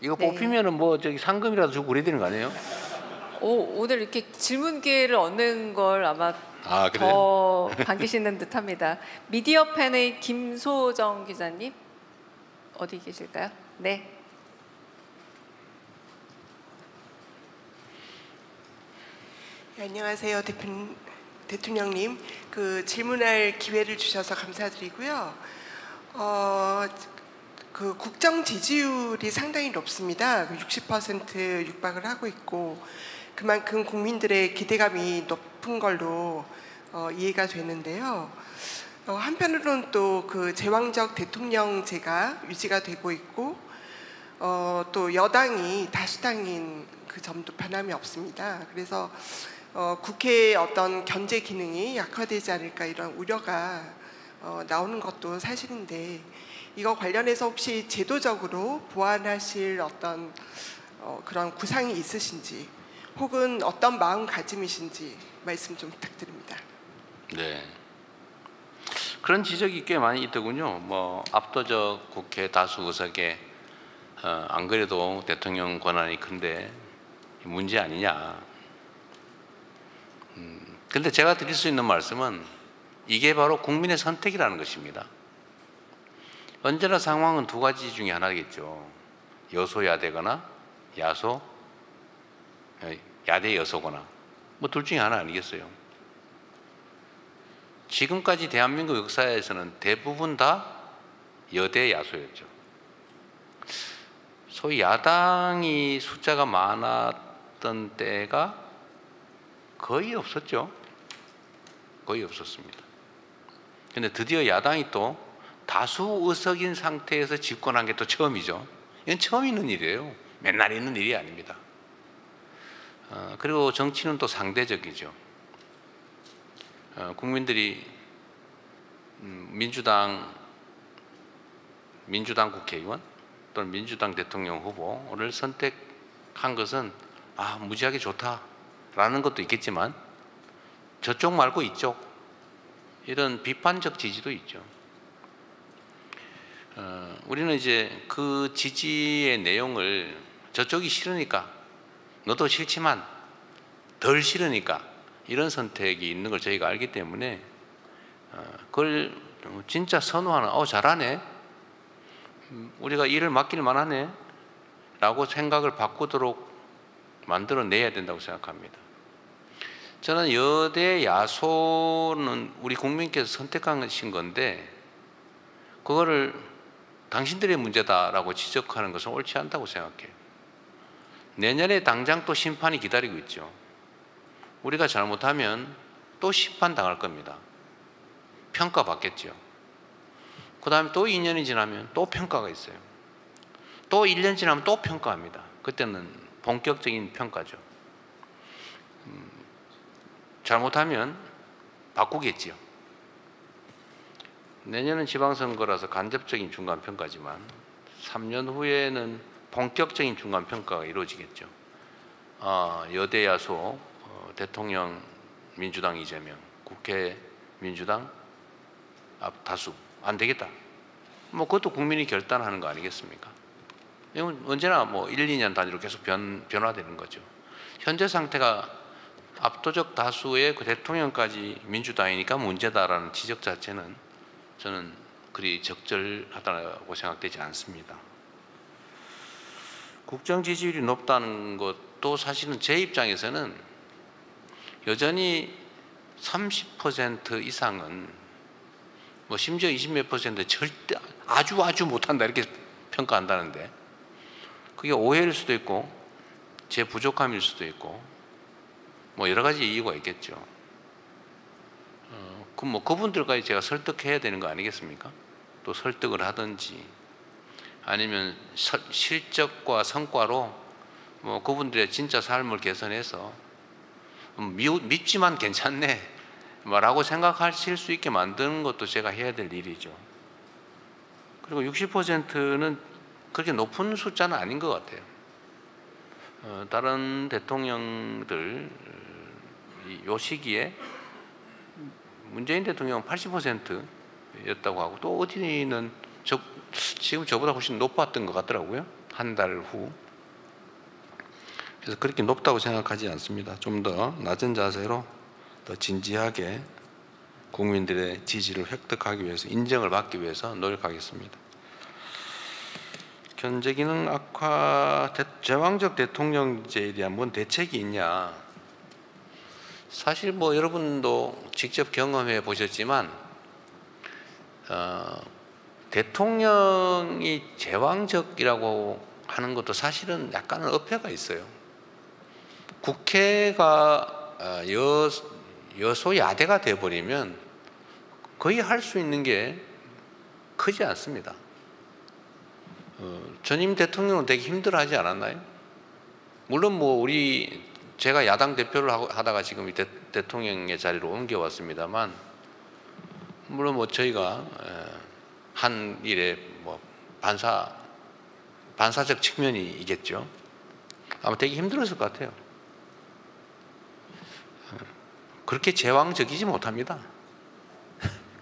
이거 네. 뽑히면은 뭐 저기 상금이라도 주고 그래야 되는 거 아니에요? 오늘 이렇게 질문 기회를 얻는 걸 아마 아, 그래요? 더 반기시는 듯합니다. 미디어 팬의 김소정 기자님 어디 계실까요? 네. 네, 안녕하세요, 대통령님. 질문할 기회를 주셔서 감사드리고요. 국정 지지율이 상당히 높습니다. 60% 육박을 하고 있고 그만큼 국민들의 기대감이 높은 걸로 이해가 되는데요. 한편으로는 또 제왕적 대통령제가 유지가 되고 있고 또 여당이 다수당인 그 점도 변함이 없습니다. 그래서 국회의 어떤 견제 기능이 약화되지 않을까 이런 우려가 나오는 것도 사실인데 이거 관련해서 혹시 제도적으로 보완하실 어떤 그런 구상이 있으신지 혹은 어떤 마음가짐이신지 말씀 좀 부탁드립니다. 네. 그런 지적이 꽤 많이 있더군요. 뭐 압도적 국회 다수 의석에 안 그래도 대통령 권한이 큰데 문제 아니냐. 근데 제가 드릴 수 있는 말씀은 이게 바로 국민의 선택이라는 것입니다. 언제나 상황은 두 가지 중에 하나겠죠. 여소야대거나 야대 여소거나 뭐 둘 중에 하나 아니겠어요. 지금까지 대한민국 역사에서는 대부분 다 여대 야소였죠. 소위 야당이 숫자가 많았던 때가 거의 없었죠. 거의 없었습니다. 근데 드디어 야당이 또 다수 의석인 상태에서 집권한 게 또 처음이죠. 이건 처음 있는 일이에요. 맨날 있는 일이 아닙니다. 그리고 정치는 또 상대적이죠. 국민들이 민주당 국회의원 또는 민주당 대통령 후보를 선택한 것은 무지하게 좋다라는 것도 있겠지만 저쪽 말고 이쪽 이런 비판적 지지도 있죠. 우리는 이제 그 지지의 내용을 저쪽이 싫으니까 너도 싫지만 덜 싫으니까 이런 선택이 있는 걸 저희가 알기 때문에 그걸 진짜 선호하는 잘하네 우리가 일을 맡길 만하네 라고 생각을 바꾸도록 만들어내야 된다고 생각합니다. 저는 여대 야소는 우리 국민께서 선택하신 건데 그거를 당신들의 문제다라고 지적하는 것은 옳지 않다고 생각해요. 내년에 당장 또 심판이 기다리고 있죠. 우리가 잘못하면 또 심판당할 겁니다. 평가받겠죠. 그 다음에 또 2년이 지나면 또 평가가 있어요. 또 1년 지나면 또 평가합니다. 그때는 본격적인 평가죠. 잘못하면 바꾸겠지요. 내년은 지방선거라서 간접적인 중간평가지만 3년 후에는 본격적인 중간평가가 이루어지겠죠. 여대 야소, 대통령 민주당 이재명, 국회 민주당 다수 안 되겠다. 뭐 그것도 국민이 결단하는 거 아니겠습니까? 이건 언제나 뭐 1, 2년 단위로 계속 변화되는 거죠. 현재 상태가 압도적 다수의 그 대통령까지 민주당이니까 문제다라는 지적 자체는 저는 그리 적절하다고 생각되지 않습니다. 국정 지지율이 높다는 것도 사실은 제 입장에서는 여전히 30% 이상은 뭐 심지어 20몇 % 절대 아주 못한다 이렇게 평가한다는데 그게 오해일 수도 있고 제 부족함일 수도 있고 뭐 여러 가지 이유가 있겠죠. 뭐 그분들까지 제가 설득해야 되는 거 아니겠습니까? 또 설득을 하든지 아니면 실적과 성과로 뭐 그분들의 진짜 삶을 개선해서 믿지만 괜찮네 라고 생각하실 수 있게 만드는 것도 제가 해야 될 일이죠. 그리고 60%는 그렇게 높은 숫자는 아닌 것 같아요. 다른 대통령들 이 시기에 문재인 대통령은 80%였다고 하고 또 어디는 지금 저보다 훨씬 높았던 것 같더라고요. 한 달 후. 그래서 그렇게 높다고 생각하지 않습니다. 좀 더 낮은 자세로 더 진지하게 국민들의 지지를 획득하기 위해서, 인정을 받기 위해서 노력하겠습니다. 견제 기능 악화, 제왕적 대통령제에 대한 뭔 대책이 있냐? 사실 뭐 여러분도 직접 경험해 보셨지만 대통령이 제왕적이라고 하는 것도 사실은 약간은 어폐가 있어요. 국회가 여소야대가 돼버리면 거의 할 수 있는 게 크지 않습니다. 전임 대통령은 되게 힘들어하지 않았나요? 물론 뭐 제가 야당 대표를 하다가 지금 대통령의 자리로 옮겨왔습니다만, 물론 뭐 저희가 한 일에 뭐 반사적 측면이 있겠죠. 아마 되게 힘들었을 것 같아요. 그렇게 제왕적이지 못합니다.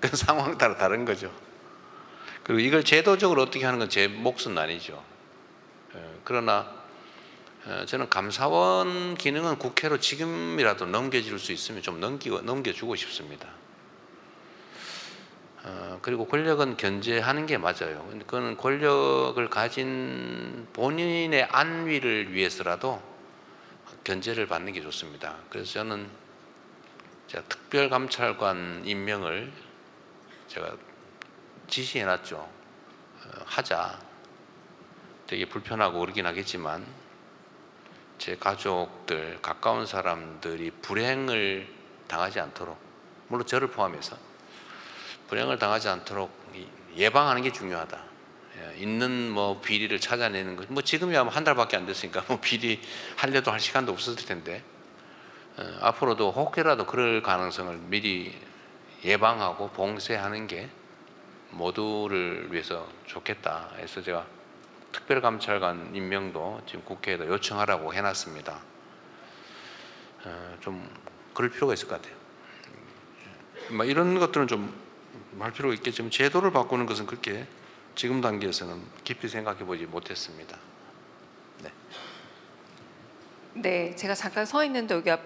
그 상황 따라 다른 거죠. 그리고 이걸 제도적으로 어떻게 하는 건 제 몫은 아니죠. 그러나 저는 감사원 기능은 국회로 지금이라도 넘겨줄 수 있으면 좀 넘겨주고 싶습니다. 그리고 권력은 견제하는 게 맞아요. 그건 권력을 가진 본인의 안위를 위해서라도 견제를 받는 게 좋습니다. 그래서 저는 제가 특별감찰관 임명을 제가 지시해놨죠. 하자. 되게 불편하고 그러긴 하겠지만 제 가족들, 가까운 사람들이 불행을 당하지 않도록, 물론 저를 포함해서 불행을 당하지 않도록 예방하는 게 중요하다. 있는 뭐 비리를 찾아내는 것, 뭐 지금이야 한 달밖에 안 됐으니까 뭐 비리 하려도 할 시간도 없었을 텐데 앞으로도 혹여라도 그럴 가능성을 미리 예방하고 봉쇄하는 게 모두를 위해서 좋겠다 해서 제가 특별감찰관 임명도 지금 국회에다 요청하라고 해놨습니다. 좀 그럴 필요가 있을 것 같아요. 뭐 이런 것들은 좀 할 필요가 있겠지만 제도를 바꾸는 것은 그렇게 지금 단계에서는 깊이 생각해 보지 못했습니다. 네. 네, 제가 잠깐 서 있는데 여기 앞에